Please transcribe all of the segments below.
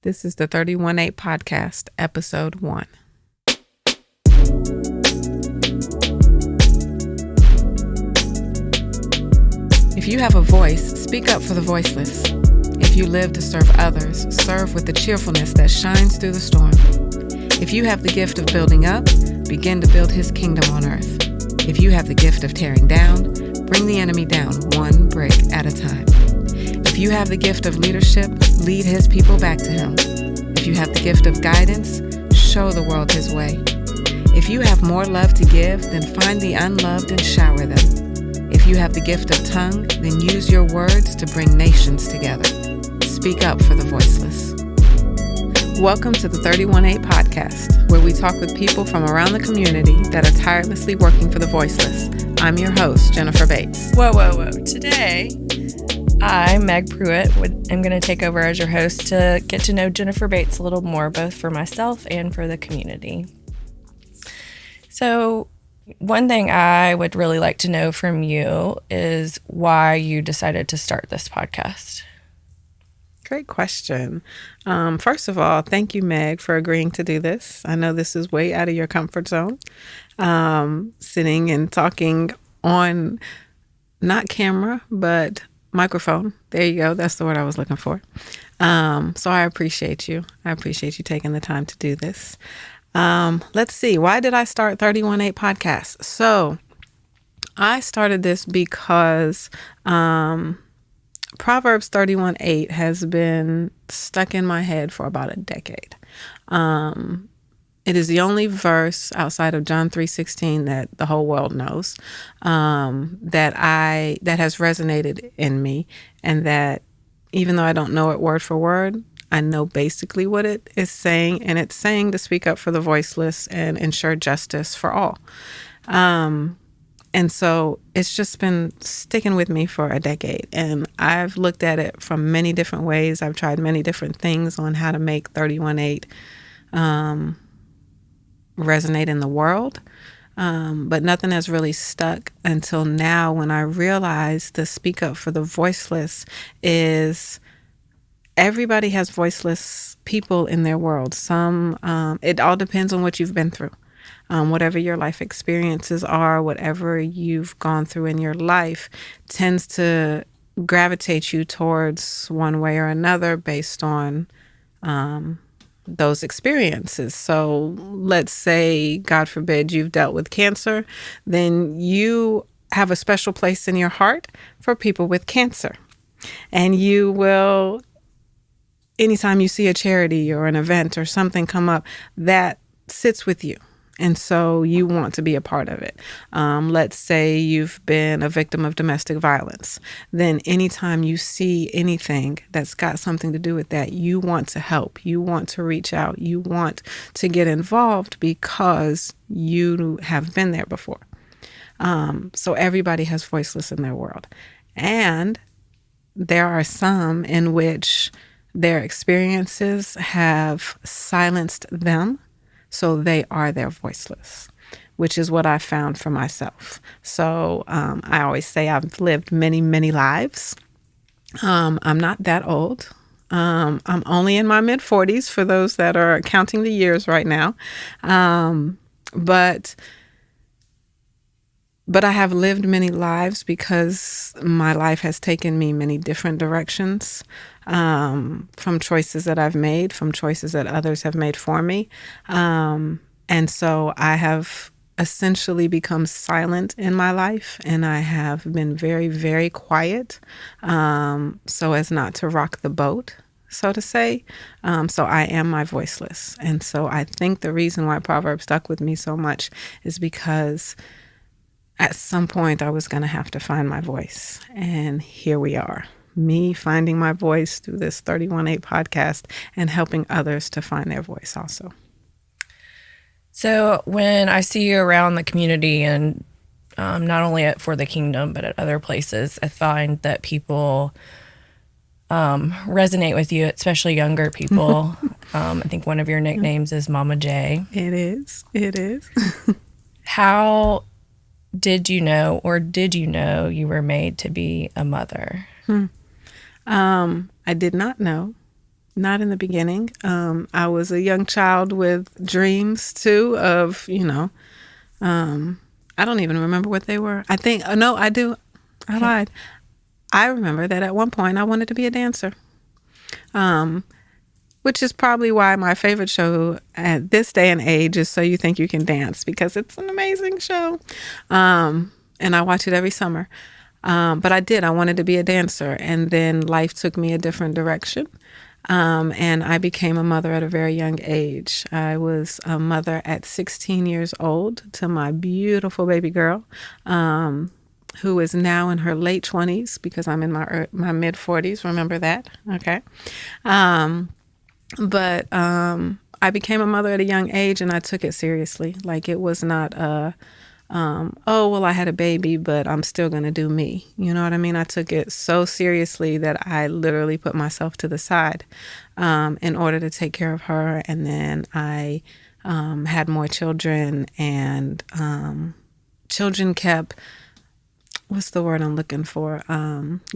This is the 31.8 podcast, episode 1. If you have a voice, speak up for the voiceless. If you live to serve others, serve with the cheerfulness that shines through the storm. If you have the gift of building up, begin to build his kingdom on earth. If you have the gift of tearing down, bring the enemy down one brick at a time. If you have the gift of leadership, lead his people back to him. If you have the gift of guidance, show the world his way. If you have more love to give, then find the unloved and shower them. If you have the gift of tongue, then use your words to bring nations together. Speak up for the voiceless. Welcome to the 31.8 podcast, where we talk with people from around the community that are tirelessly working for the voiceless. I'm your host, Jennifer Bates. Whoa. Today, I'm Meg PREWITT. I'm going to take over as your host to get to know Jennifer Bates a little more, both for myself and for the community. So, one thing I would really like to know from you is why you decided to start this podcast. Great question. First of all, thank you, Meg, for agreeing to do this. I know this is way out of your comfort zone. Sitting and talking on, not camera, but microphone. There you go. That's the word I was looking for. So I appreciate you. I appreciate you taking the time to do this. Let's see. Why did I start 31.8 podcast? So I started this because Proverbs 31:8 has been stuck in my head for about a decade. It is the only verse outside of John 3:16 that the whole world knows, that has resonated in me, and that even though I don't know it word for word, I know basically what it is saying, and it's saying to speak up for the voiceless and ensure justice for all. And so it's just been sticking with me for a decade, and I've looked at it from many different ways. I've tried many different things on how to make 31.8 resonate in the world, but nothing has really stuck until now, when I realized the speak up for the voiceless is everybody has voiceless people in their world. Some, it all depends on what you've been through. Whatever your life experiences are, whatever you've gone through in your life tends to gravitate you towards one way or another based on those experiences. So let's say, God forbid, you've dealt with cancer, then you have a special place in your heart for people with cancer. And you will, anytime you see a charity or an event or something come up, that sits with you. And so you want to be a part of it. Let's say you've been a victim of domestic violence. Then anytime you see anything that's got something to do with that, you want to help. You want to reach out. You want to get involved because you have been there before. So everybody has voiceless in their world. And there are some in which their experiences have silenced them, so they are their voiceless, which is what I found for myself. So I always say I've lived many, many lives. I'm not that old. I'm only in my mid-40s for those that are counting the years right now. But I have lived many lives because my life has taken me many different directions, from choices that I've made, from choices that others have made for me. And so I have essentially become silent in my life, and I have been very, very quiet, so as not to rock the boat, so to say. So I am my voiceless. And so I think the reason why Proverbs stuck with me so much is because at some point I was going to have to find my voice. And here we are, me finding my voice through this 31.8 podcast and helping others to find their voice also. So when I see you around the community, and not only for the kingdom, but at other places, I find that people resonate with you, especially younger people. I think one of your nicknames is Mama J. It is. How did you know you were made to be a mother? I did not know. Not in the beginning. I was a young child with dreams too of, I don't even remember what they were. I think, no, I do. I lied. I remember that at one point I wanted to be a dancer, which is probably why my favorite show at this day and age is So You Think You Can Dance, because it's an amazing show. And I watch it every summer. But I wanted to be a dancer. And then life took me a different direction. And I became a mother at a very young age. I was a mother at 16 years old to my beautiful baby girl, who is now in her late 20s, because I'm in my mid 40s. Remember that? Okay. But I became a mother at a young age, and I took it seriously. Like, it was not oh, well, I had a baby, but I'm still going to do me. You know what I mean? I took it so seriously that I literally put myself to the side in order to take care of her. And then I had more children, and children kept, what's the word I'm looking for?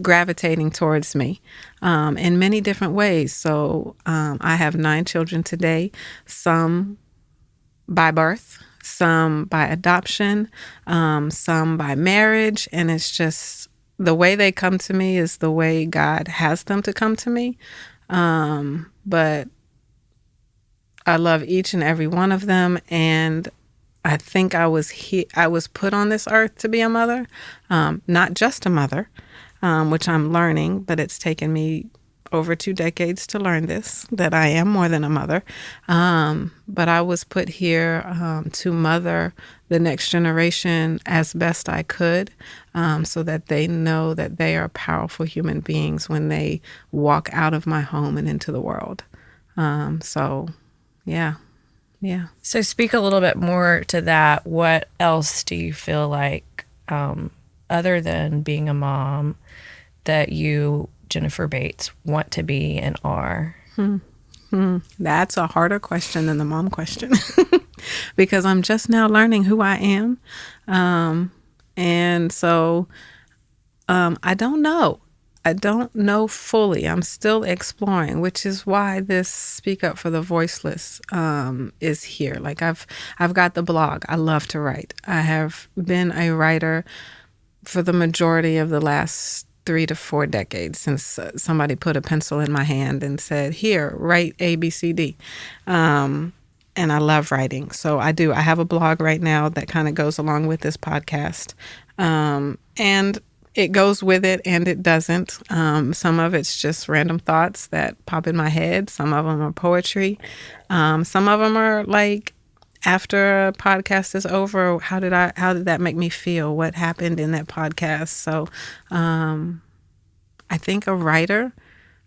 Gravitating towards me in many different ways. So I have 9 children today, some by birth, some by adoption, some by marriage. And it's just the way they come to me is the way God has them to come to me. But I love each and every one of them. And I think I was put on this earth to be a mother, not just a mother, which I'm learning, but it's taken me over 2 decades to learn this, that I am more than a mother. But I was put here to mother the next generation as best I could, so that they know that they are powerful human beings when they walk out of my home and into the world. So, yeah. So speak a little bit more to that. What else do you feel like, other than being a mom, that you, Jennifer Bates, want to be and are? That's a harder question than the mom question because I'm just now learning who I am. And so I don't know. I don't know fully. I'm still exploring, which is why this Speak Up for the Voiceless is here. Like, I've got the blog. I love to write. I have been a writer for the majority of the last 3 to 4 decades, since somebody put a pencil in my hand and said, here, write A, B, C, D. And I love writing. So I do. I have a blog right now that kind of goes along with this podcast. And it goes with it and it doesn't. Some of it's just random thoughts that pop in my head. Some of them are poetry. Some of them are like, after a podcast is over, how did that make me feel? What happened in that podcast? So I think a writer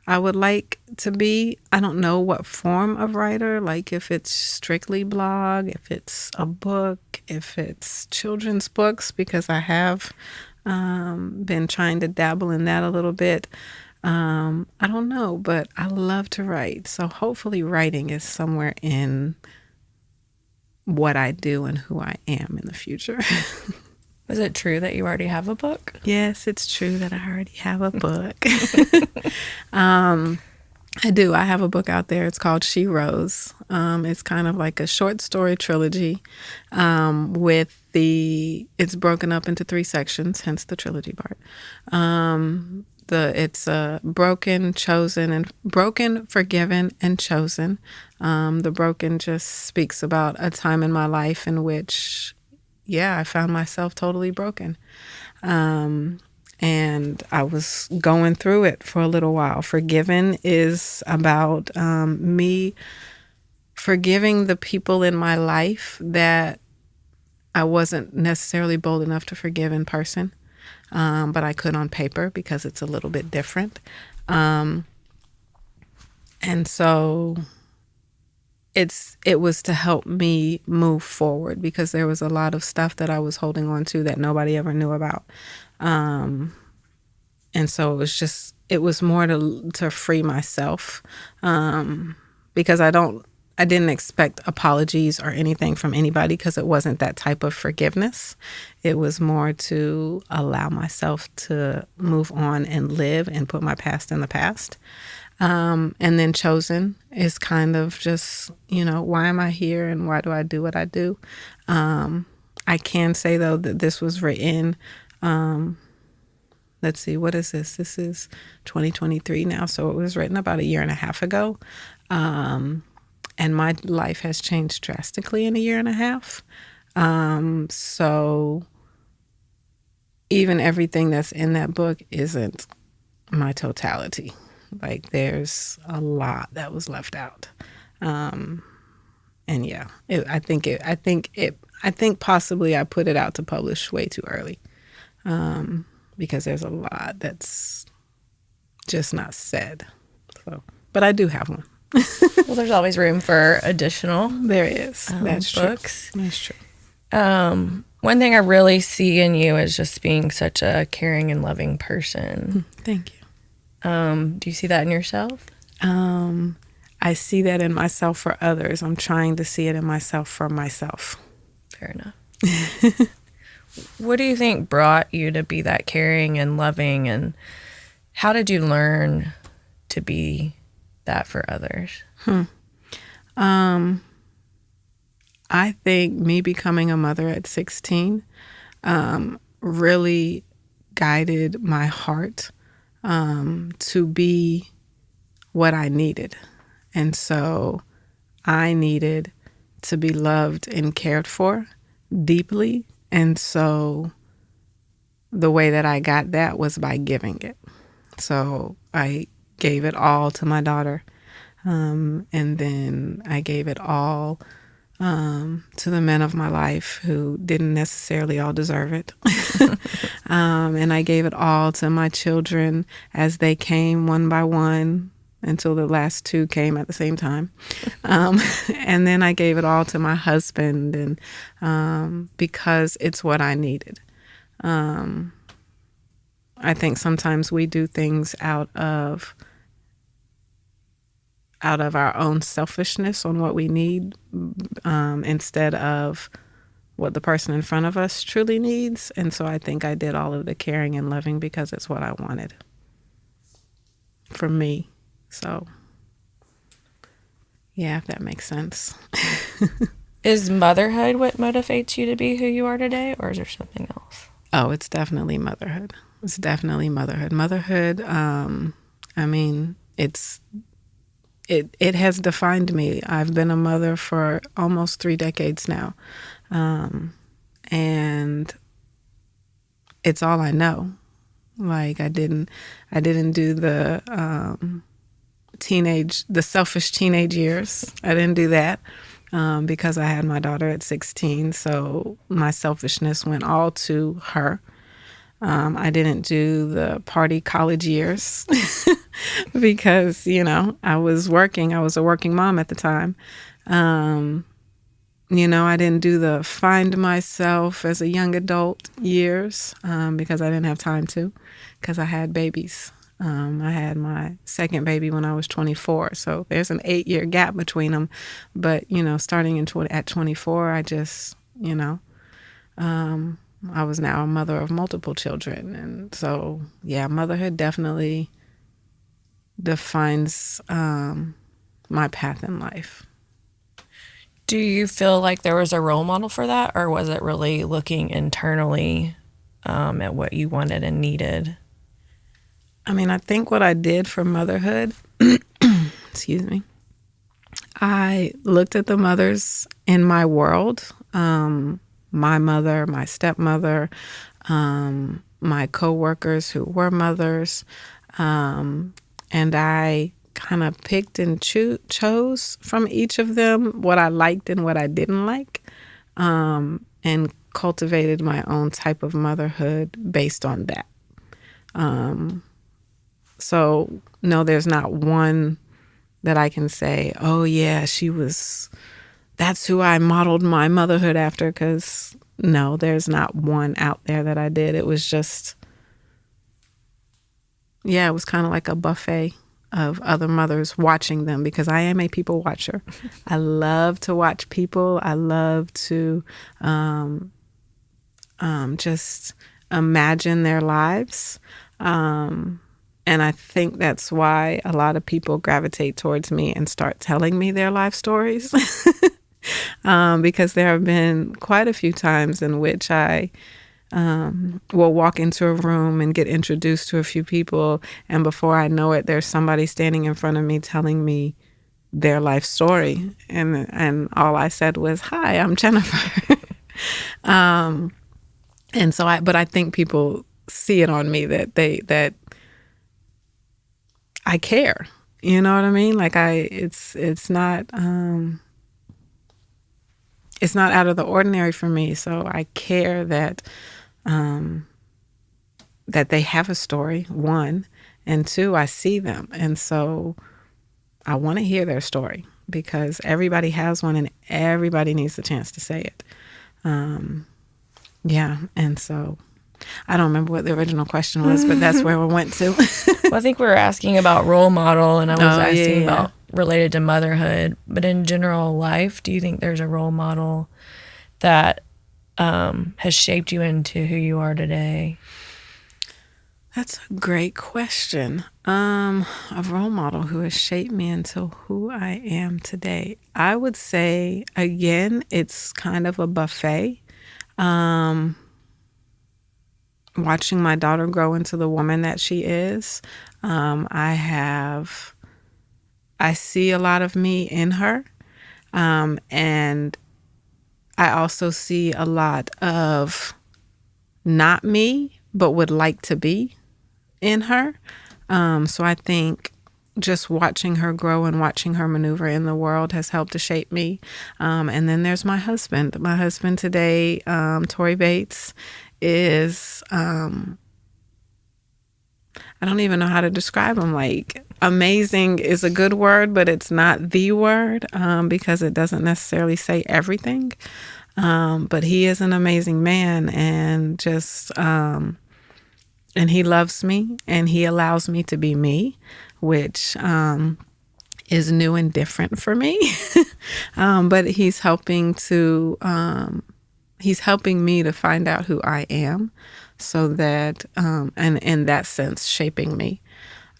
I would like to be. I don't know what form of writer, like if it's strictly blog, if it's a book, if it's children's books, because I have been trying to dabble in that a little bit. I don't know, but I love to write. So hopefully writing is somewhere in what I do and who I am in the future. Is it true that you already have a book? Yes, it's true that I already have a book. I do. I have a book out there. It's called She Rose. It's kind of like a short story trilogy it's broken up into 3 sections, hence the trilogy part. It's broken, forgiven, and chosen. The broken just speaks about a time in my life in which, I found myself totally broken. And I was going through it for a little while. Forgiven is about me forgiving the people in my life that I wasn't necessarily bold enough to forgive in person, but I could on paper because it's a little bit different. And so it was to help me move forward, because there was a lot of stuff that I was holding on to that nobody ever knew about. And so it was more to free myself, because I didn't expect apologies or anything from anybody, because it wasn't that type of forgiveness. It was more to allow myself to move on and live and put my past in the past. And then chosen is kind of just, why am I here and why do I do what I do? I can say, though, that this was written, let's see, what is this? This is 2023 now. So it was written about a year and a half ago. And my life has changed drastically in a year and a half. So even everything that's in that book isn't my totality. Like, there's a lot that was left out. And yeah, I think possibly I put it out to publish way too early. Because there's a lot that's just not said. So, but I do have one. Well, there's always room for additional. There is. That's books. True. That's true. One thing I really see in you is just being such a caring and loving person. Thank you. Do you see that in yourself? I see that in myself for others. I'm trying to see it in myself for myself. Fair enough. What do you think brought you to be that caring and loving, and how did you learn to be that for others? I think me becoming a mother at 16 really guided my heart to be what I needed. And so I needed to be loved and cared for deeply. And so the way that I got that was by giving it. So I gave it all to my daughter. And then I gave it all to the men of my life who didn't necessarily all deserve it. And I gave it all to my children as they came one by one until the last two came at the same time. And then I gave it all to my husband, and because it's what I needed. I think sometimes we do things out of our own selfishness on what we need, instead of what the person in front of us truly needs. And so I think I did all of the caring and loving because it's what I wanted for me. So, yeah, if that makes sense. Is motherhood what motivates you to be who you are today, or is there something else? Oh, it's definitely motherhood. It's definitely motherhood. Motherhood, I mean, it has defined me. I've been a mother for almost 3 decades now. And it's all I know. Like, I didn't do the selfish teenage years. I didn't do that because I had my daughter at 16. So my selfishness went all to her. I didn't do the party college years because, I was working. I was a working mom at the time. I didn't do the find myself as a young adult years because I didn't have time to, because I had babies. I had my second baby when I was 24. So there's an 8-year gap between them. But, starting at 24, I just, I was now a mother of multiple children. And so, yeah, motherhood definitely defines my path in life. Do you feel like there was a role model for that, or was it really looking internally at what you wanted and needed? I mean, I think what I did for motherhood, excuse me, I looked at the mothers in my world, my mother, my stepmother, my coworkers who were mothers, and I kind of picked and chose from each of them what I liked and what I didn't like, and cultivated my own type of motherhood based on that. So, no, there's not one that I can say, oh, yeah, that's who I modeled my motherhood after, because, no, there's not one out there that I did. It was just, yeah, it was kind of like a buffet of other mothers, watching them, because I am a people watcher. I love to watch people. I love to just imagine their lives. And I think that's why a lot of people gravitate towards me and start telling me their life stories. Because there have been quite a few times in which I will walk into a room and get introduced to a few people, and before I know it, there's somebody standing in front of me telling me their life story, and all I said was, "Hi, I'm Jennifer." And so but I think people see it on me that I care. You know what I mean? Like it's not out of the ordinary for me. So I care that that they have a story, one, and two, I see them, and so I want to hear their story because everybody has one, and everybody needs the chance to say it. Yeah, and so I don't remember what the original question was, but that's where we went to. Well, I think we were asking about role model, and I was asking yeah. about related to motherhood. But in general life, do you think there's a role model that has shaped you into who you are today? That's a great question. A role model who has shaped me into who I am today. I would say, again, it's kind of a buffet. Watching my daughter grow into the woman that she is, I see a lot of me in her, and I also see a lot of not me, but would like to be in her. So I think just watching her grow and watching her maneuver in the world has helped to shape me. And then there's my husband. My husband today, Tory Bates, is, I don't even know how to describe him. Like, amazing is a good word, but it's not the word, because it doesn't necessarily say everything. But he is an amazing man, and just, and he loves me, and he allows me to be me, which, is new and different for me. But he's helping me to find out who I am, so that, and in that sense, shaping me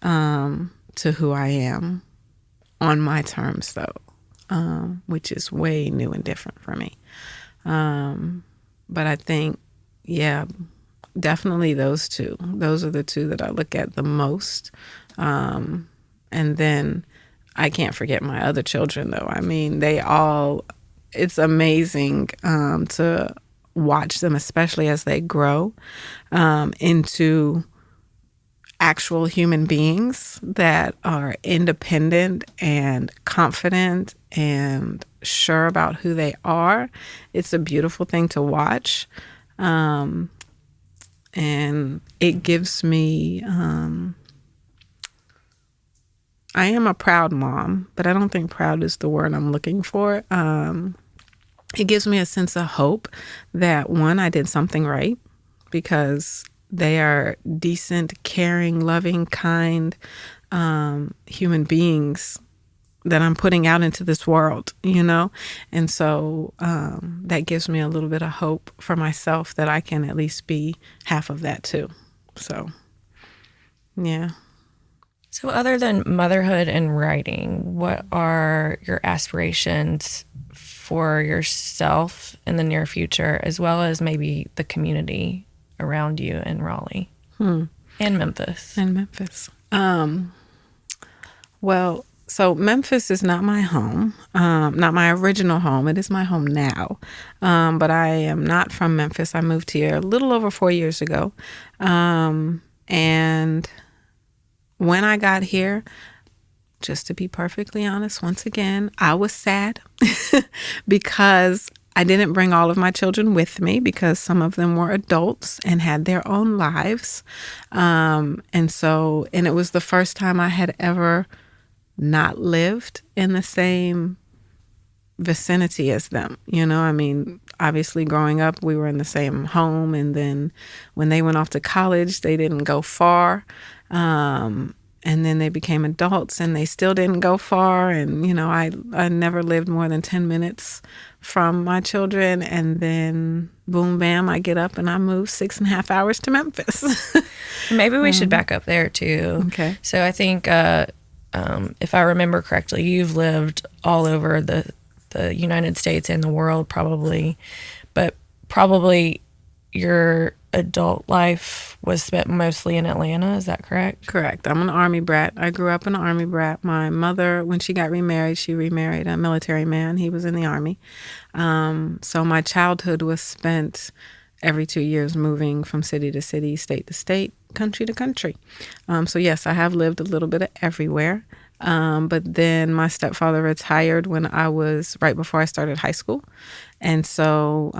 to who I am on my terms, though, which is way new and different for me. But I think, yeah, definitely those two. Those are the two that I look at the most. And then I can't forget my other children, though. I mean, it's amazing to watch them, especially as they grow into actual human beings that are independent and confident and sure about who they are. It's a beautiful thing to watch. And it gives me, I am a proud mom, but I don't think proud is the word I'm looking for. It gives me a sense of hope that, one, I did something right, because they are decent, caring, loving, kind human beings that I'm putting out into this world, you know? And so that gives me a little bit of hope for myself that I can at least be half of that too. So, yeah. So other than motherhood and writing, what are your aspirations for yourself in the near future, as well as maybe the community around you in Raleigh and Memphis? Well, so Memphis is not my home, not my original home. It is my home now. But I am not from Memphis. I moved here a little over 4 years ago. And when I got here, just to be perfectly honest, once again, I was sad because I didn't bring all of my children with me, because some of them were adults and had their own lives. And it was the first time I had ever not lived in the same vicinity as them. You know, I mean, obviously growing up, we were in the same home. And then when they went off to college, they didn't go far. and then they became adults, and they still didn't go far. And, I never lived more than 10 minutes from my children. And then boom, bam, I get up and I move 6.5 hours to Memphis. Maybe we should back up there too. Okay. So I think, if I remember correctly, you've lived all over the United States and the world probably, but probably your adult life was spent mostly in Atlanta. Is that correct? Correct. I'm an Army brat. I grew up an Army brat. My mother, when she got remarried, she remarried a military man. He was in the Army. So my childhood was spent every 2 years moving from city to city, state to state, country to country. So yes, I have lived a little bit of everywhere. But then my stepfather retired when I was right before I started high school. And so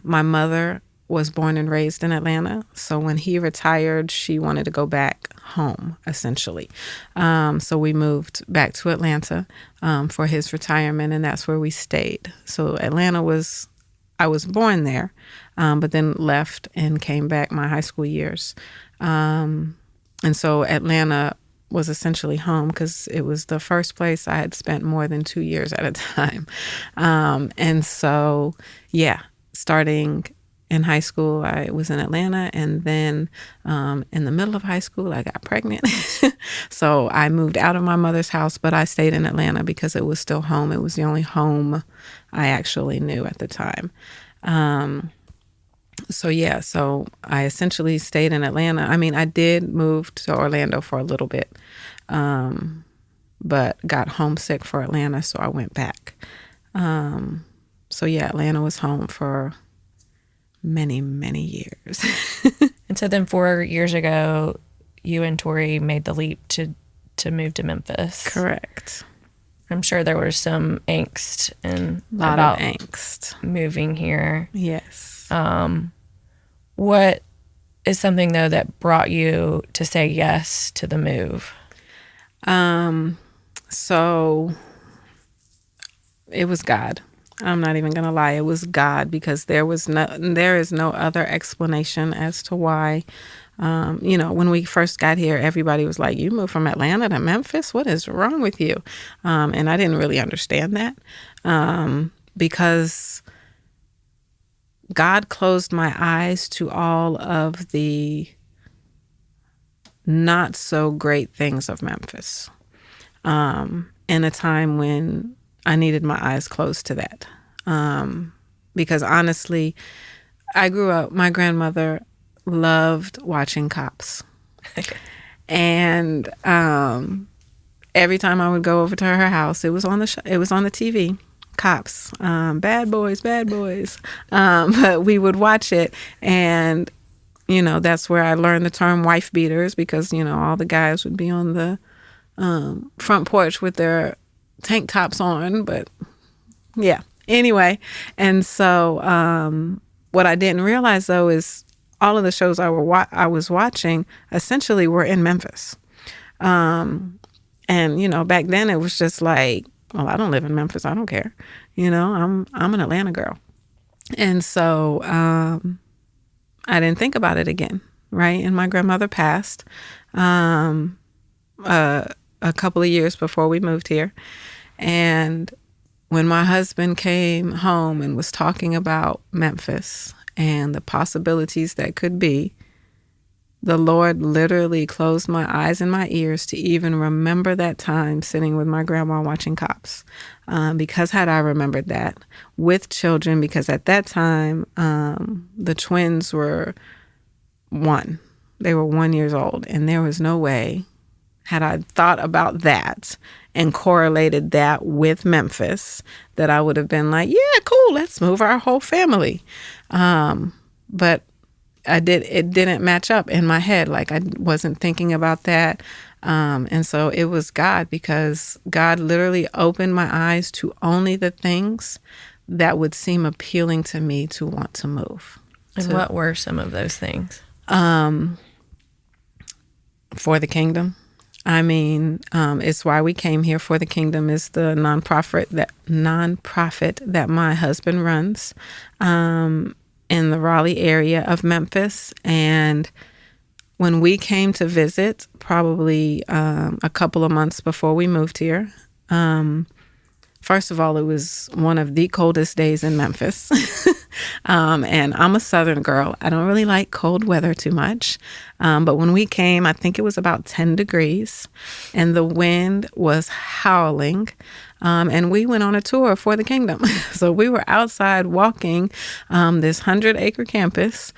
my mother was born and raised in Atlanta. So when he retired, she wanted to go back home, essentially. So we moved back to Atlanta for his retirement, and that's where we stayed. So I was born there, but then left and came back my high school years. And so Atlanta was essentially home because it was the first place I had spent more than 2 years at a time. And so, starting in high school, I was in Atlanta, and then in the middle of high school, I got pregnant. So I moved out of my mother's house, but I stayed in Atlanta because it was still home. It was the only home I actually knew at the time. So I essentially stayed in Atlanta. I mean, I did move to Orlando for a little bit, but got homesick for Atlanta, so I went back. Atlanta was home for many, many years. And so then 4 years ago, you and Tori made the leap to move to Memphis. Correct. I'm sure there was some angst and a lot of angst moving here. Yes. What is something though that brought you to say yes to the move? So it was God. I'm not even going to lie. It was God, because there is no other explanation as to why. When we first got here, everybody was like, you moved from Atlanta to Memphis? What is wrong with you? And I didn't really understand that, because God closed my eyes to all of the not so great things of Memphis, in a time when I needed my eyes closed to that. Because honestly, I grew up, my grandmother loved watching cops. And every time I would go over to her house, it was on the TV. Cops, bad boys. But we would watch it, and that's where I learned the term wife beaters, because all the guys would be on the front porch with their tank tops on. But anyway, and so what I didn't realize though is all of the shows I was watching essentially were in Memphis. And back then it was just like, well, I don't live in Memphis, I don't care. I'm an Atlanta girl. And so I didn't think about it again, right? And my grandmother passed a couple of years before we moved here. And when my husband came home and was talking about Memphis and the possibilities that could be, the Lord literally closed my eyes and my ears to even remember that time sitting with my grandma watching Cops. Because had I remembered that with children, because at that time, the twins were 1. They were 1 year old, and there was no way, had I thought about that and correlated that with Memphis, that I would have been like, yeah, cool, let's move our whole family. But it didn't match up in my head. Like, I wasn't thinking about that. And so it was God, because God literally opened my eyes to only the things that would seem appealing to me to want to move. And what were some of those things? For the Kingdom. I mean, it's why we came here. For the Kingdom is the nonprofit that my husband runs in the Raleigh area of Memphis. And when we came to visit, probably a couple of months before we moved here, first of all, it was one of the coldest days in Memphis. And I'm a Southern girl. I don't really like cold weather too much. But when we came, I think it was about 10 degrees and the wind was howling. And we went on a tour for the kingdom. So we were outside walking this 100-acre campus,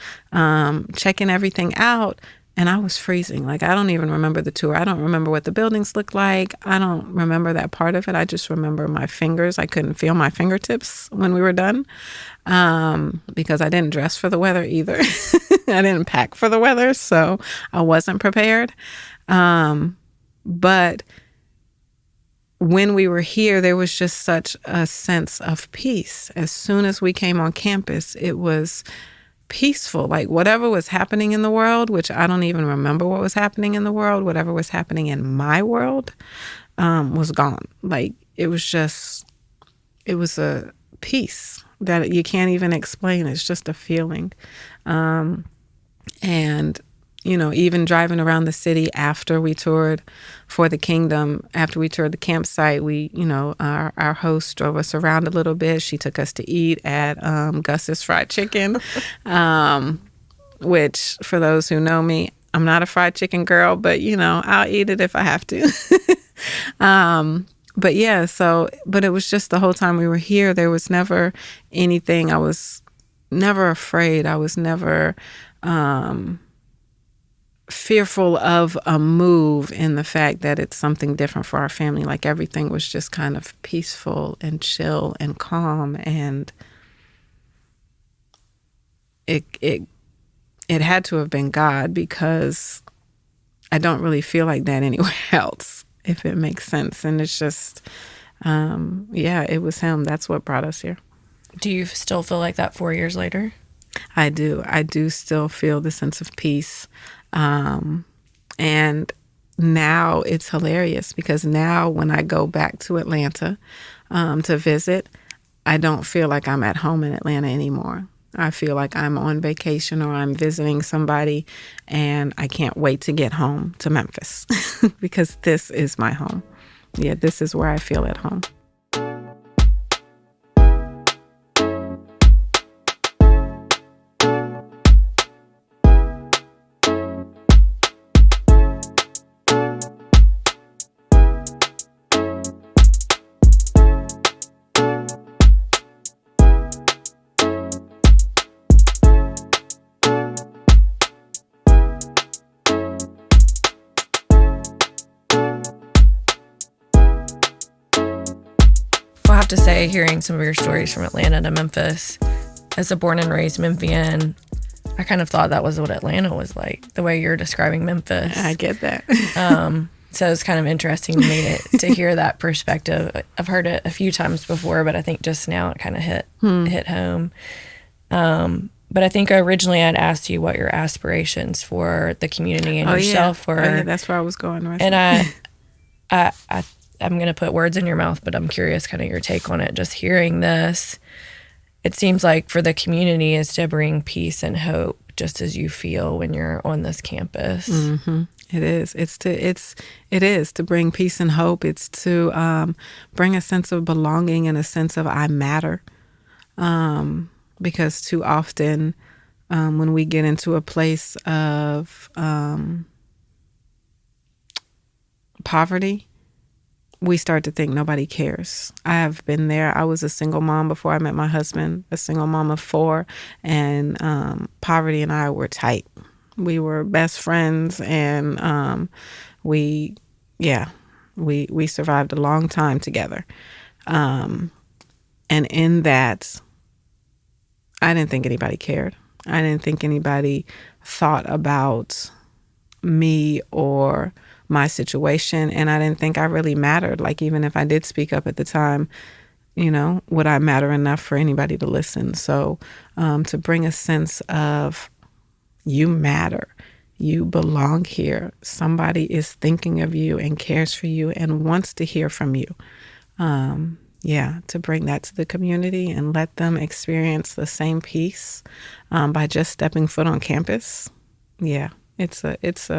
checking everything out. And I was freezing. Like, I don't even remember the tour. I don't remember what the buildings looked like. I don't remember that part of it. I just remember my fingers. I couldn't feel my fingertips when we were done because I didn't dress for the weather either. I didn't pack for the weather, so I wasn't prepared. But when we were here, there was just such a sense of peace. As soon as we came on campus, it was peaceful. Like, whatever was happening in the world, which I don't even remember what was happening in the world, whatever was happening in my world was gone. Like, it was a peace that you can't even explain. It's just a feeling. And, even driving around the city after we toured for the kingdom, after we toured the campsite, our host drove us around a little bit. She took us to eat at Gus's Fried Chicken, which, for those who know me, I'm not a fried chicken girl, but, I'll eat it if I have to. But yeah, but it was just the whole time we were here, there was never anything. I was never afraid. I was never fearful of a move in the fact that it's something different for our family. Like, everything was just kind of peaceful and chill and calm, and it had to have been God, because I don't really feel like that anywhere else, if it makes sense. And it's just, it was Him. That's what brought us here. Do you still feel like that 4 years later? I do. I do still feel the sense of peace. And now it's hilarious, because now when I go back to Atlanta to visit, I don't feel like I'm at home in Atlanta anymore. I feel like I'm on vacation or I'm visiting somebody, and I can't wait to get home to Memphis because this is my home. Yeah, this is where I feel at home. I have to say, hearing some of your stories from Atlanta to Memphis, as a born and raised Memphian, I kind of thought that was what Atlanta was like, the way you're describing Memphis. I get that. So it's kind of interesting to me to hear that perspective. I've heard it a few times before, but I think just now it kind of hit home. But I think originally I'd asked you what your aspirations for the community and yourself were. Oh, yeah, that's where I was going. Right. And I'm going to put words in your mouth, but I'm curious kind of your take on it. Just hearing this, it seems like for the community is to bring peace and hope, just as you feel when you're on this campus. Mm-hmm. It is. It is to bring peace and hope. It's to bring a sense of belonging and a sense of I matter. Because too often when we get into a place of poverty, we start to think nobody cares. I have been there. I was a single mom before I met my husband, a single mom of 4, and poverty and I were tight. We were best friends, and we survived a long time together. And in that, I didn't think anybody cared. I didn't think anybody thought about me or my situation, and I didn't think I really mattered. Like, even if I did speak up at the time, would I matter enough for anybody to listen? So to bring a sense of you matter, you belong here, somebody is thinking of you and cares for you and wants to hear from you. To bring that to the community and let them experience the same peace by just stepping foot on campus. Yeah, It's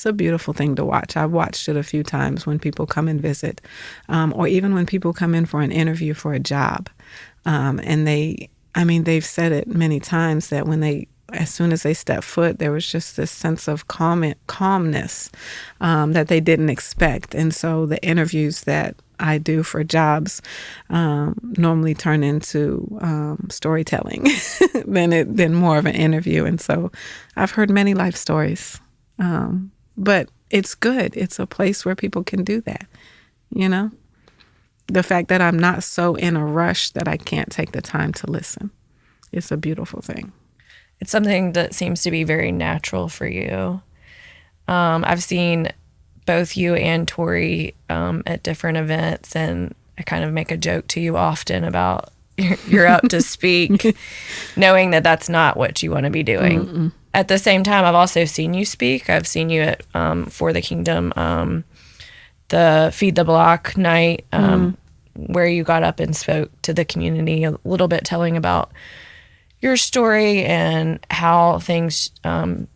a beautiful thing to watch. I've watched it a few times when people come and visit, or even when people come in for an interview for a job. And they've said it many times that as soon as they step foot, there was just this sense of calmness that they didn't expect. And so the interviews that I do for jobs normally turn into storytelling than more of an interview. And so I've heard many life stories. But it's good. It's a place where people can do that, you know? The fact that I'm not so in a rush that I can't take the time to listen. It's a beautiful thing. It's something that seems to be very natural for you. I've seen both you and Tori at different events, and I kind of make a joke to you often about you're up to speak, knowing that that's not what you want to be doing. Mm-mm. At the same time, I've also seen you speak. I've seen you at For the Kingdom, the Feed the Block night, where you got up and spoke to the community a little bit, telling about your story and how things, how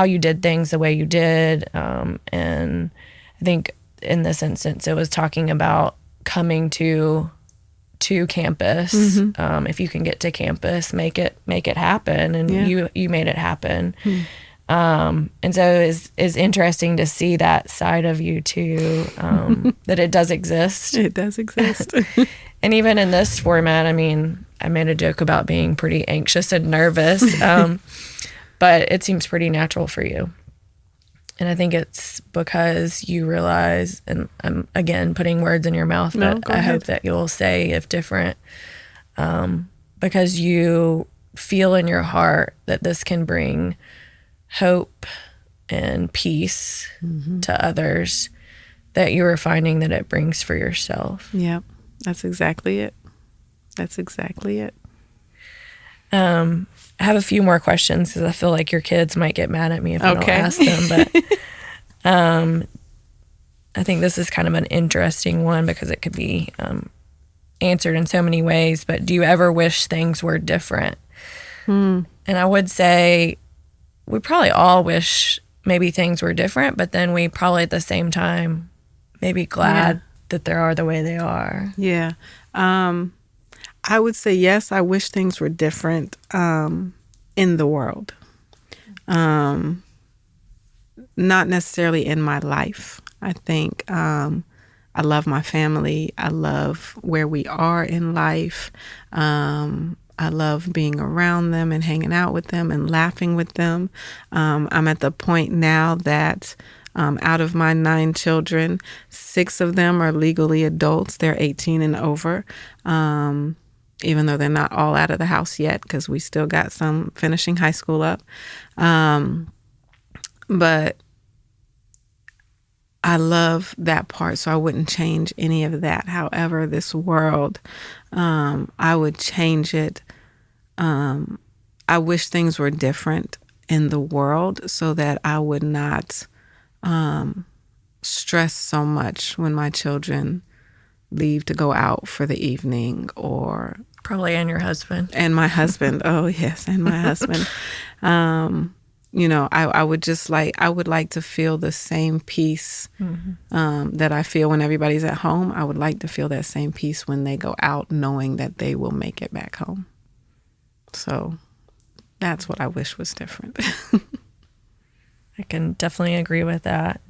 you did things the way you did. And I think in this instance, it was talking about coming to campus. Mm-hmm. If you can get to campus, make it happen. And you made it happen. And so it's interesting to see that side of you too, that it does exist. It does exist. And even in this format, I mean, I made a joke about being pretty anxious and nervous, but it seems pretty natural for you. And I think it's because you realize, and I'm, again, putting words in your mouth, but I hope that you'll say if different, because you feel in your heart that this can bring hope and peace to others, that you are finding that it brings for yourself. Yep, that's exactly it. That's exactly it. I have a few more questions because I feel like your kids might get mad at me if I don't ask them. But I think this is kind of an interesting one because it could be answered in so many ways. But do you ever wish things were different? And I would say we probably all wish maybe things were different, but then we probably at the same time maybe glad that they are the way they are. Yeah. I would say yes, I wish things were different in the world. Not necessarily in my life. I think I love my family. I love where we are in life. I love being around them and hanging out with them and laughing with them. I'm at the point now that out of my 9 children, 6 of them are legally adults. They're 18 and over. Even though they're not all out of the house yet, because we still got some finishing high school up. But I love that part, so I wouldn't change any of that. However, this world, I would change it. I wish things were different in the world so that I would not stress so much when my children leave to go out for the evening, or probably and your husband and my husband. Oh yes, and my husband. I would like to feel the same peace that I feel when everybody's at home. I would like to feel that same peace when they go out, knowing that they will make it back home. So that's what I wish was different. I can definitely agree with that.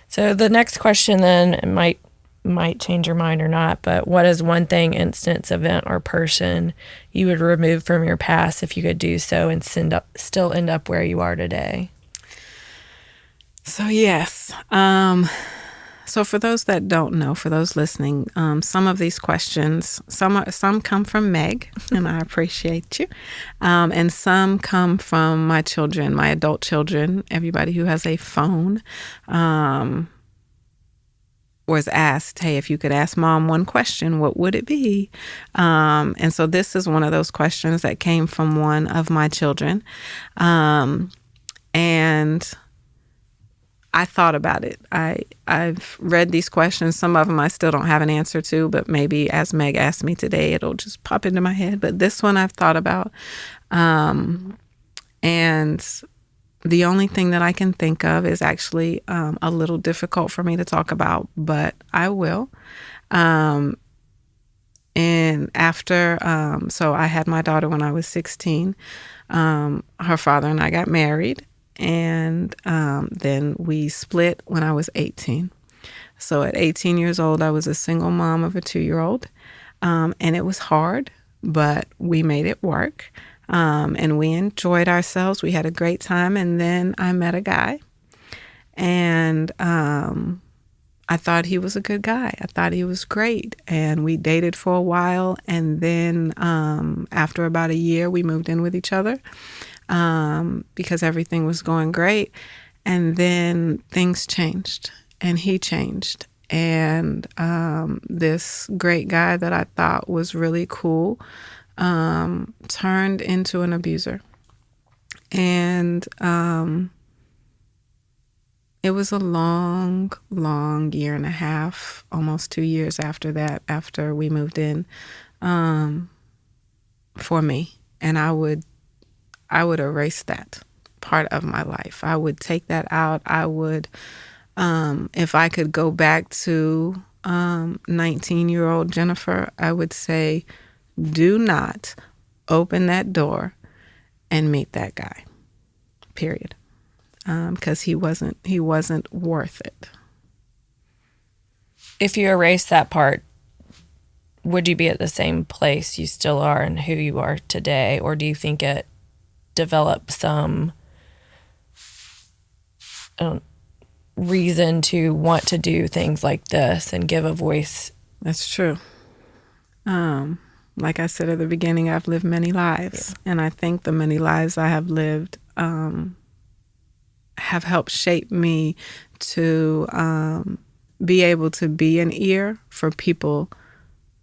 So the next question then, it might change your mind or not, but what is one thing, instance, event, or person you would remove from your past if you could do so and still end up where you are today? So yes. So for those that don't know, for those listening, some of these questions, some come from Meg, and I appreciate you, and some come from my children, my adult children, everybody who has a phone. Was asked, hey, if you could ask mom one question, what would it be? And so this is one of those questions that came from one of my children. And I thought about it. I've read these questions. Some of them I still don't have an answer to, but maybe as Meg asked me today, it'll just pop into my head. But this one I've thought about. And The only thing that I can think of is actually a little difficult for me to talk about, but I will. And after, so I had my daughter when I was 16. Her father and I got married, and then we split when I was 18. So at 18 years old, I was a single mom of a 2-year-old, and it was hard, but we made it work. And we enjoyed ourselves. We had a great time. And then I met a guy, and I thought he was a good guy. I thought he was great. And we dated for a while. And then after about a year, we moved in with each other because everything was going great. And then things changed, and he changed. And this great guy that I thought was really cool turned into an abuser. And it was a long, long year and a half, almost 2 years after that, after we moved in, for me. And I would erase that part of my life. I would take that out. I would, if I could go back to 19-year-old Jennifer, I would say, do not open that door and meet that guy, period. Because he wasn't worth it. If you erase that part, would you be at the same place you still are and who you are today? Or do you think it developed some reason to want to do things like this and give a voice? That's true. Like I said at the beginning, I've lived many lives. Yeah. And I think the many lives I have lived have helped shape me to be able to be an ear for people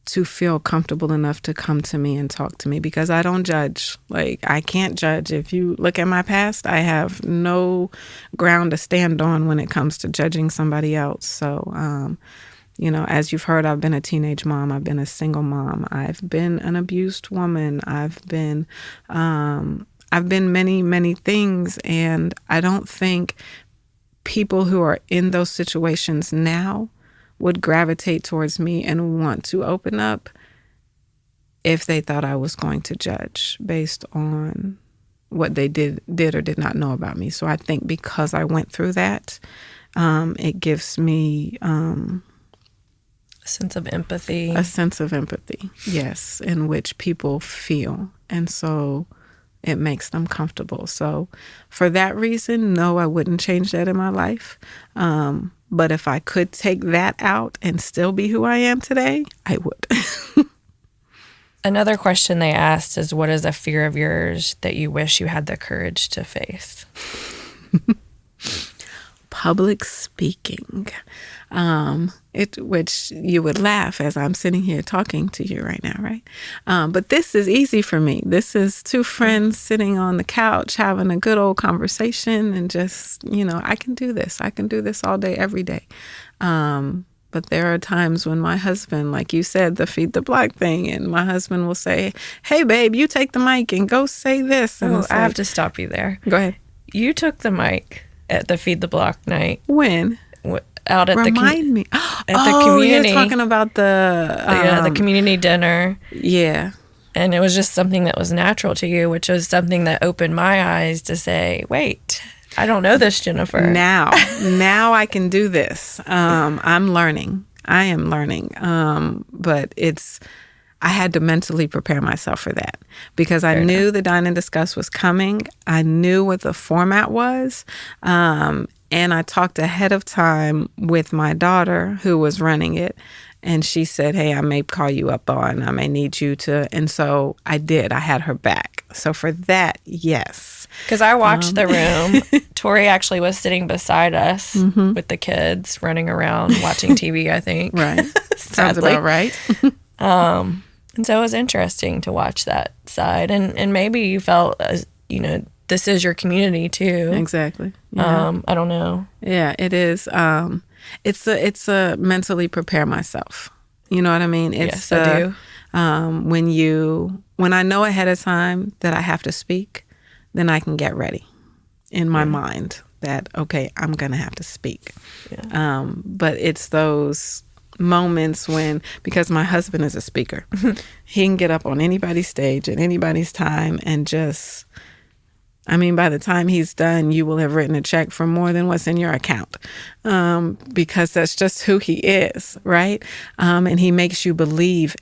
to feel comfortable enough to come to me and talk to me, because I don't judge. Like, I can't judge. If you look at my past, I have no ground to stand on when it comes to judging somebody else. So, as you've heard, I've been a teenage mom. I've been a single mom. I've been an abused woman. I've been many, many things. And I don't think people who are in those situations now would gravitate towards me and want to open up if they thought I was going to judge based on what they did or did not know about me. So I think because I went through that, it gives me a sense of empathy. A sense of empathy, yes, in which people feel. And so it makes them comfortable. So for that reason, no, I wouldn't change that in my life. But if I could take that out and still be who I am today, I would. Another question they asked is, what is a fear of yours that you wish you had the courage to face? Public speaking, which you would laugh as I'm sitting here talking to you right now, right? But this is easy for me. This is two friends sitting on the couch having a good old conversation, and just, I can do this. I can do this all day, every day. But there are times when my husband, like you said, the feed the block thing, and my husband will say, "Hey, babe, you take the mic and go say this." And I have to stop you there. Go ahead. You took the mic at the Feed the Block night. When? Out at Remind me. At the community. You're talking about the community dinner. Yeah. And it was just something that was natural to you, which was something that opened my eyes to say, wait, I don't know this, Jennifer. Now I can do this. I'm learning. I am learning. But I had to mentally prepare myself for that, because I knew the Dine and Discuss was coming. I knew what the format was. And I talked ahead of time with my daughter who was running it. And she said, "Hey, I may call you up on, I may need you to." And so I did. I had her back. So for that, yes. Because I watched the room. Tori actually was sitting beside us with the kids running around watching TV, I think. Right. Sounds about right. And so it was interesting to watch that side. And maybe you felt, this is your community too. Exactly. Yeah. I don't know. Yeah, it is. It's a mentally prepare myself. You know what I mean? Yes, I do. When I know ahead of time that I have to speak, then I can get ready. in my mind that, okay, I'm going to have to speak. Yeah. But it's those moments when, because my husband is a speaker, he can get up on anybody's stage at anybody's time and just, I mean, by the time he's done, you will have written a check for more than what's in your account, because that's just who he is, right? And he makes you believe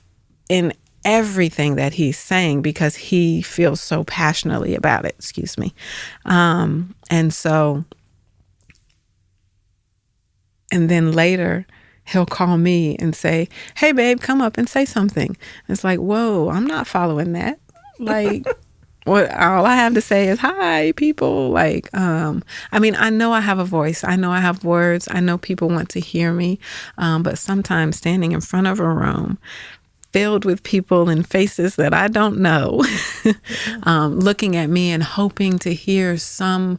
in everything that he's saying because he feels so passionately about it. Excuse me. And so, and then later he'll call me and say, "Hey babe, come up and say something." It's like, whoa, I'm not following that. Like, what, all I have to say is, "Hi people." Like, I mean, I know I have a voice. I know I have words. I know people want to hear me. But sometimes standing in front of a room filled with people and faces that I don't know, looking at me and hoping to hear some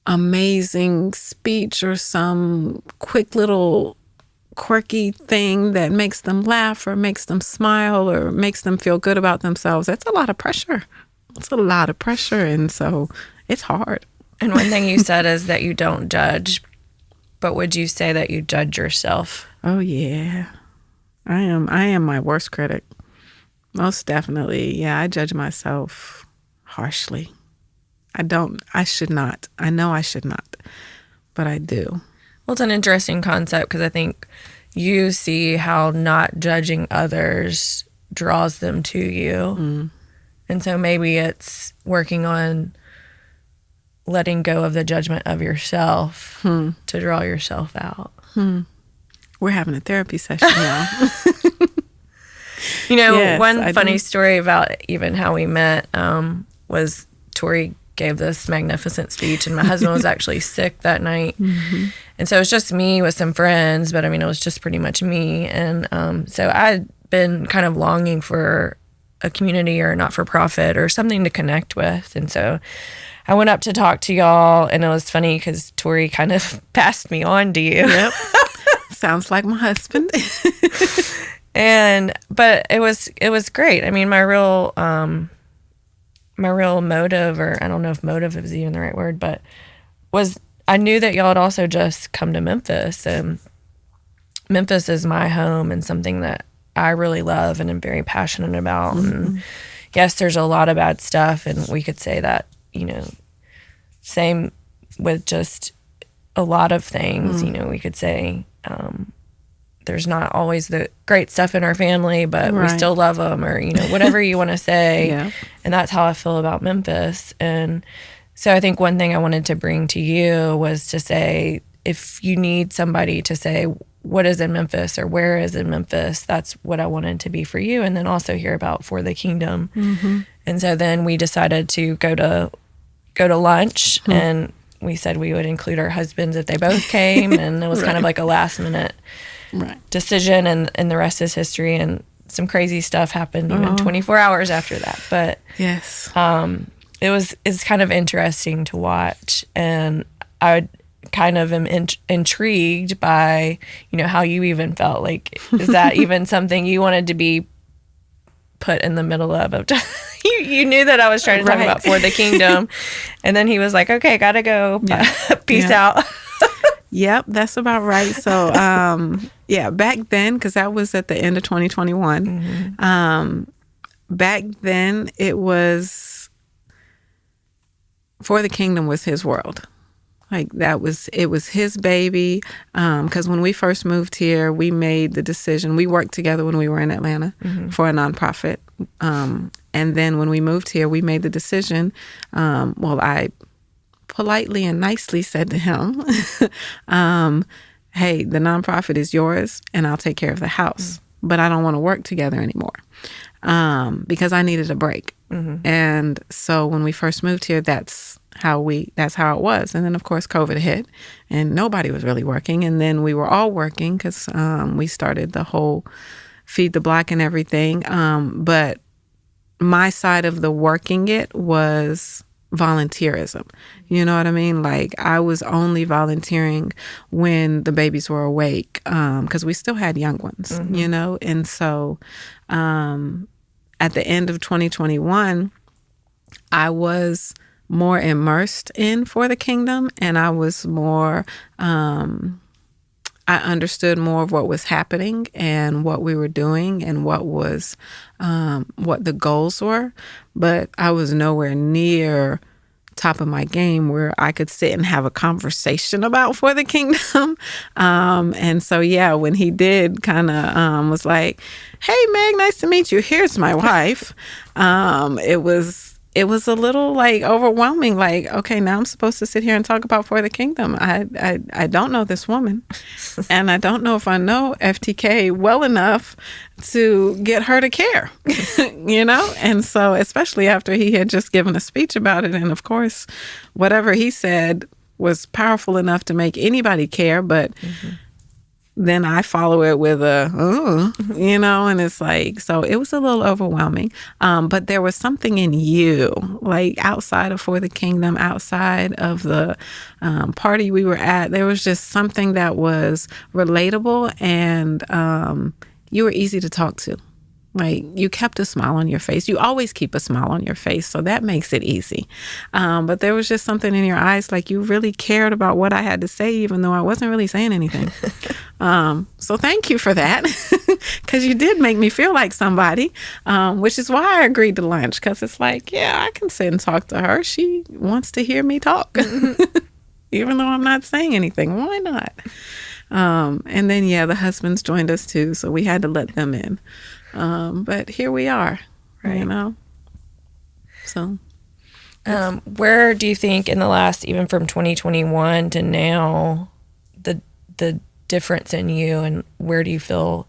amazing speech or some quick little quirky thing that makes them laugh or makes them smile or makes them feel good about themselves. That's a lot of pressure. It's a lot of pressure. And so it's hard. And one thing you said is that you don't judge, but would you say that you judge yourself? Oh yeah. I am my worst critic. Most definitely. Yeah, I judge myself harshly. I should not. I know I should not, but I do. Well, it's an interesting concept because I think you see how not judging others draws them to you. And so maybe it's working on letting go of the judgment of yourself to draw yourself out. We're having a therapy session now. You know, Yes, one I funny do. story about even how we met was Tori gave this magnificent speech, and my husband was actually sick that night. And so it was just me with some friends, but I mean, it was just pretty much me. And so I'd been kind of longing for a community or a not-for-profit or something to connect with. And so I went up to talk to y'all, and it was funny because Tori kind of passed me on to you. Yep. Sounds like my husband. But it was great. I mean, my real motive, or I don't know if motive is even the right word, but was I knew that y'all had also just come to Memphis, and Memphis is my home and something that I really love and am very passionate about. And yes, there's a lot of bad stuff, and we could say that, you know, same with just a lot of things. You know, we could say there's not always the great stuff in our family, but we Right. still love them, or, you know, whatever you want to say. Yeah. And that's how I feel about Memphis. And so I think one thing I wanted to bring to you was to say, if you need somebody to say what is in Memphis or where is in Memphis, that's what I wanted to be for you. And then also hear about For the Kingdom. And so then we decided to go to lunch, and we said we would include our husbands if they both came. And it was kind of like a last minute decision, and the rest is history. And some crazy stuff happened even 24 hours after that. But Yes. it's kind of interesting to watch, and I kind of am intrigued by, you know, how you even felt. Like, is that even something you wanted to be put in the middle of? You knew that I was trying to talk Right. about For the Kingdom, and then he was like, "Okay, gotta go. Peace out." Yep, that's about right. So, yeah, back then, because that was at the end of 2021, back then it was, For the Kingdom was his world. Like it was his baby. Because when we first moved here, we made the decision. We worked together when we were in Atlanta for a nonprofit. And then when we moved here, we made the decision. I politely and nicely said to him, "Hey, the nonprofit is yours, and I'll take care of the house. But I don't want to work together anymore," because I needed a break. And so when we first moved here, that's how it was. And then of course COVID hit, and nobody was really working. And then we were all working because we started the whole Feed the Black and everything. But my side of the working it was volunteerism. You know what I mean? Like, I was only volunteering when the babies were awake, because we still had young ones, you know? And so at the end of 2021, I was more immersed in for the kingdom, and I was more I understood more of what was happening and what we were doing and what was what the goals were, but I was nowhere near top of my game where I could sit and have a conversation about for the kingdom. And so, yeah, when he did kind of was like, "Hey, Meg, nice to meet you. Here's my wife." It was a little like overwhelming. Like, okay, now I'm supposed to sit here and talk about for the kingdom. I don't know this woman, and I don't know if I know FTK well enough to get her to care, And so, especially after he had just given a speech about it, and of course, whatever he said was powerful enough to make anybody care, but. Then I follow it with and it's like, so it was a little overwhelming. But there was something in you, like outside of For the Kingdom, outside of the party we were at, there was just something that was relatable, and you were easy to talk to. Like, you kept a smile on your face. You always keep a smile on your face, so that makes it easy. But there was just something in your eyes, like you really cared about what I had to say, even though I wasn't really saying anything. So thank you for that, because you did make me feel like somebody, which is why I agreed to lunch, because it's like, yeah, I can sit and talk to her. She wants to hear me talk, even though I'm not saying anything. Why not? And then, yeah, the husbands joined us too, so we had to let them in. But here we are, right. So. Where do you think in the last, even from 2021 to now, the difference in you, and where do you feel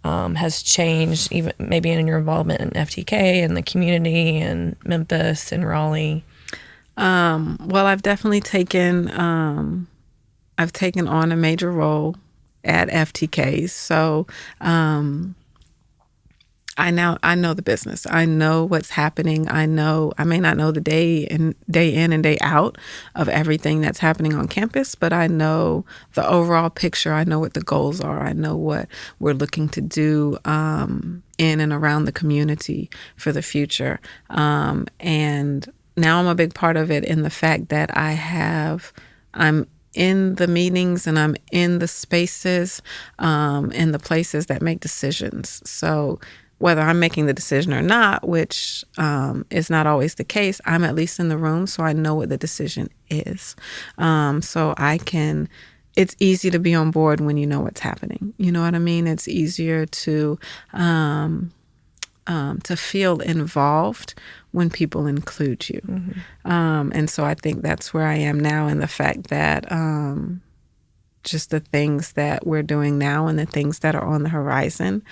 has changed, even maybe in your involvement in FTK and the community and Memphis and Raleigh? Well, I've definitely taken on a major role at FTK. So I know the business. I know what's happening. I may not know the day in and day out of everything that's happening on campus, but I know the overall picture. I know what the goals are. I know what we're looking to do in and around the community for the future. And now I'm a big part of it in the fact that I'm in the meetings and I'm in the spaces, in the places that make decisions. So whether I'm making the decision or not, which is not always the case, I'm at least in the room, so I know what the decision is. So it's easy to be on board when you know what's happening. You know what I mean? It's easier to feel involved when people include you. Mm-hmm. And so I think that's where I am now, in the fact that just the things that we're doing now and the things that are on the horizon,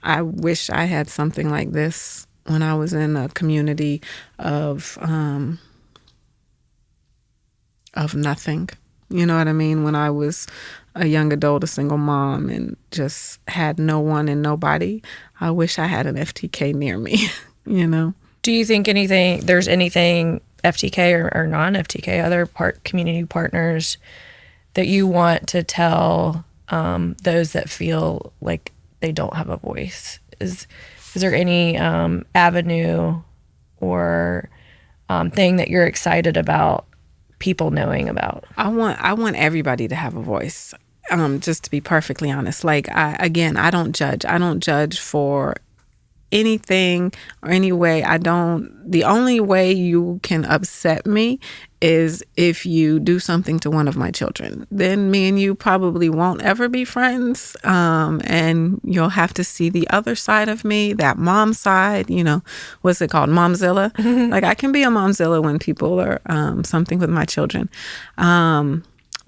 I wish I had something like this when I was in a community of nothing. You know what I mean? When I was a young adult, a single mom, and just had no one and nobody, I wish I had an FTK near me, Do you think there's anything FTK or non-FTK, other community partners, that you want to tell those that feel like they don't have a voice? Is there any avenue or thing that you're excited about people knowing about? I want everybody to have a voice. Just to be perfectly honest, like I don't judge. I don't judge for anything or any way. The only way you can upset me is if you do something to one of my children. Then me and you probably won't ever be friends. And you'll have to see the other side of me, that mom side, what's it called? Momzilla. Mm-hmm. Like, I can be a momzilla when people are something with my children.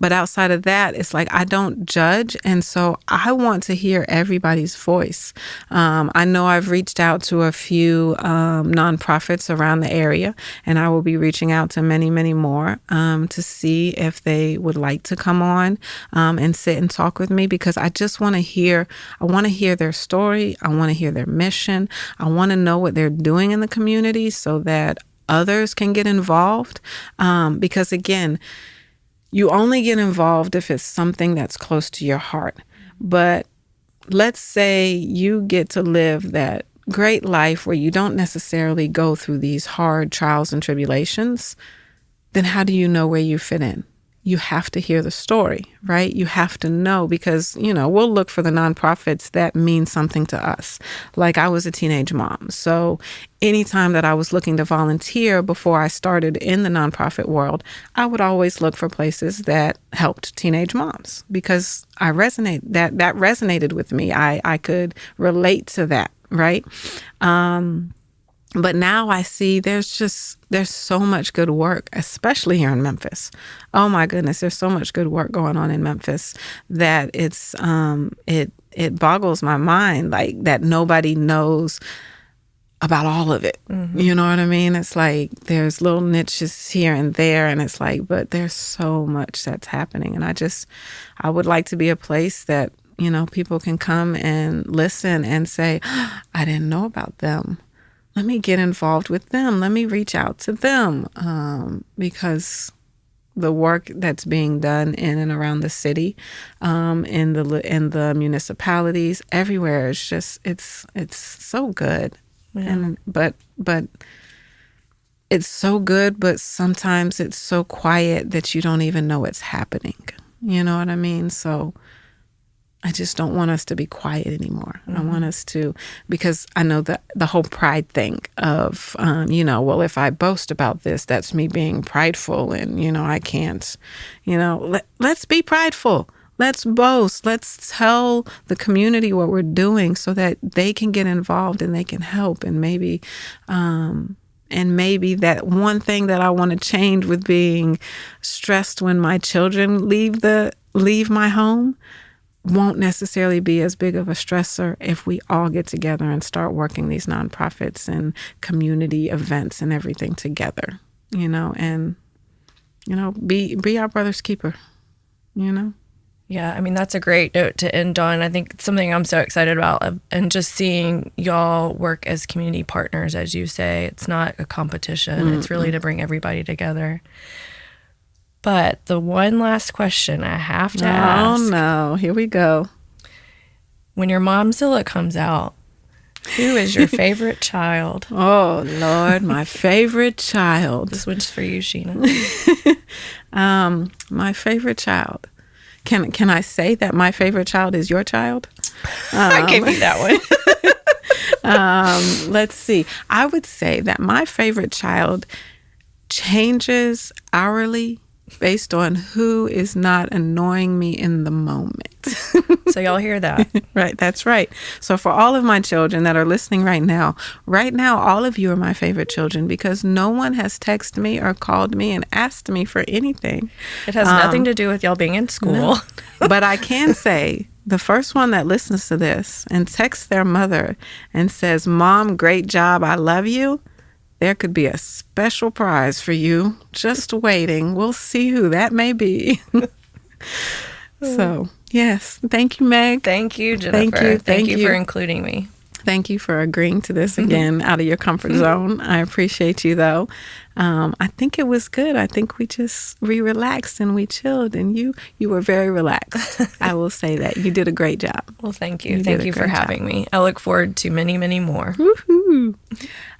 But outside of that, it's like I don't judge. And so I want to hear everybody's voice. I know I've reached out to a few nonprofits around the area, and I will be reaching out to many, many more to see if they would like to come on and sit and talk with me, because I just want to hear their story. I want to hear their mission. I want to know what they're doing in the community so that others can get involved. Because again, you only get involved if it's something that's close to your heart. But let's say you get to live that great life where you don't necessarily go through these hard trials and tribulations, then how do you know where you fit in? You have to hear the story, right? You have to know, because, we'll look for the nonprofits that mean something to us. Like, I was a teenage mom. So anytime that I was looking to volunteer before I started in the nonprofit world, I would always look for places that helped teenage moms, because that resonated with me. I could relate to that, right? But now I see there's so much good work, especially here in Memphis. Oh my goodness, there's so much good work going on in Memphis that it boggles my mind, like, that nobody knows about all of it. Mm-hmm. You know what I mean? It's like there's little niches here and there, and it's like, but there's so much that's happening. And I would like to be a place that, people can come and listen and say, I didn't know about them. Let me get involved with them. Let me reach out to them, because the work that's being done in and around the city, in the municipalities, everywhere, it's so good. Yeah. And but it's so good, but sometimes it's so quiet that you don't even know it's happening. You know what I mean? So I just don't want us to be quiet anymore. Mm-hmm. I want us to, because I know that the whole pride thing of, well, if I boast about this, that's me being prideful, and, I can't, let's be prideful. Let's boast. Let's tell the community what we're doing so that they can get involved and they can help. And maybe that one thing that I want to change with being stressed when my children leave my home won't necessarily be as big of a stressor if we all get together and start working these nonprofits and community events and everything together, and, be our brother's keeper, Yeah, I mean, that's a great note to end on. I think it's something I'm so excited about, and just seeing y'all work as community partners, as you say. It's not a competition. Mm-hmm. It's really to bring everybody together. But the one last question I have to ask. Oh, no. Here we go. When your Momzilla comes out, who is your favorite child? Oh, Lord, my favorite child. This one's for you, Sheena. My favorite child. Can I say that my favorite child is your child? I gave you that one. Let's see. I would say that my favorite child changes hourly based on who is not annoying me in the moment. So y'all hear that? Right, that's right. So for all of my children that are listening right now, all of you are my favorite children, because no one has texted me or called me and asked me for anything. It has nothing to do with y'all being in school. No. But I can say, the first one that listens to this and texts their mother and says, Mom, great job, I love you, there could be a special prize for you just waiting. We'll see who that may be. So, yes. Thank you, Meg. Thank you, Jennifer. Thank you for including me. Thank you for agreeing to this again, out of your comfort zone. I appreciate you, though. I think it was good. I think we relaxed and we chilled, and you were very relaxed. I will say that. You did a great job. Well, thank you. Thank you for having me. I look forward to many, many more. Woohoo!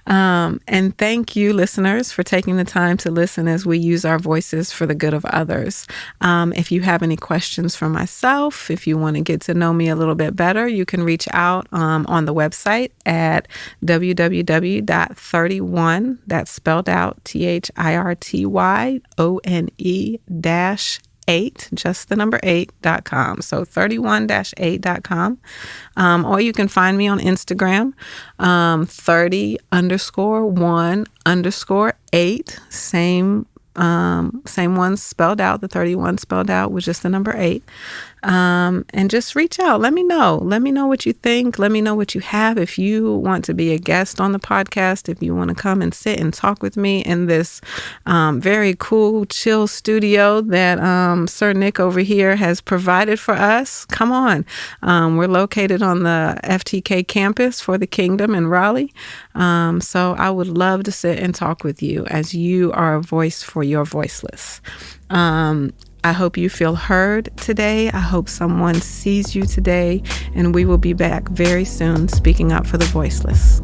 And thank you, listeners, for taking the time to listen as we use our voices for the good of others. If you have any questions for myself, if you want to get to know me a little bit better, you can reach out on the website at www.31, that's spelled out THIRTYONE-8, just the number 8.com. So 31-8.com. Or you can find me on Instagram, 30_1_8, same one spelled out, the 31 spelled out with just the number 8. And just reach out. Let me know what you think. Let me know what you have. If you want to be a guest on the podcast, if you want to come and sit and talk with me in this very cool, chill studio that Sir Nick over here has provided for us, come on. We're located on the FTK campus for the Kingdom in Raleigh. So I would love to sit and talk with you, as you are a voice for your voiceless. I hope you feel heard today. I hope someone sees you today, and we will be back very soon speaking up for the voiceless.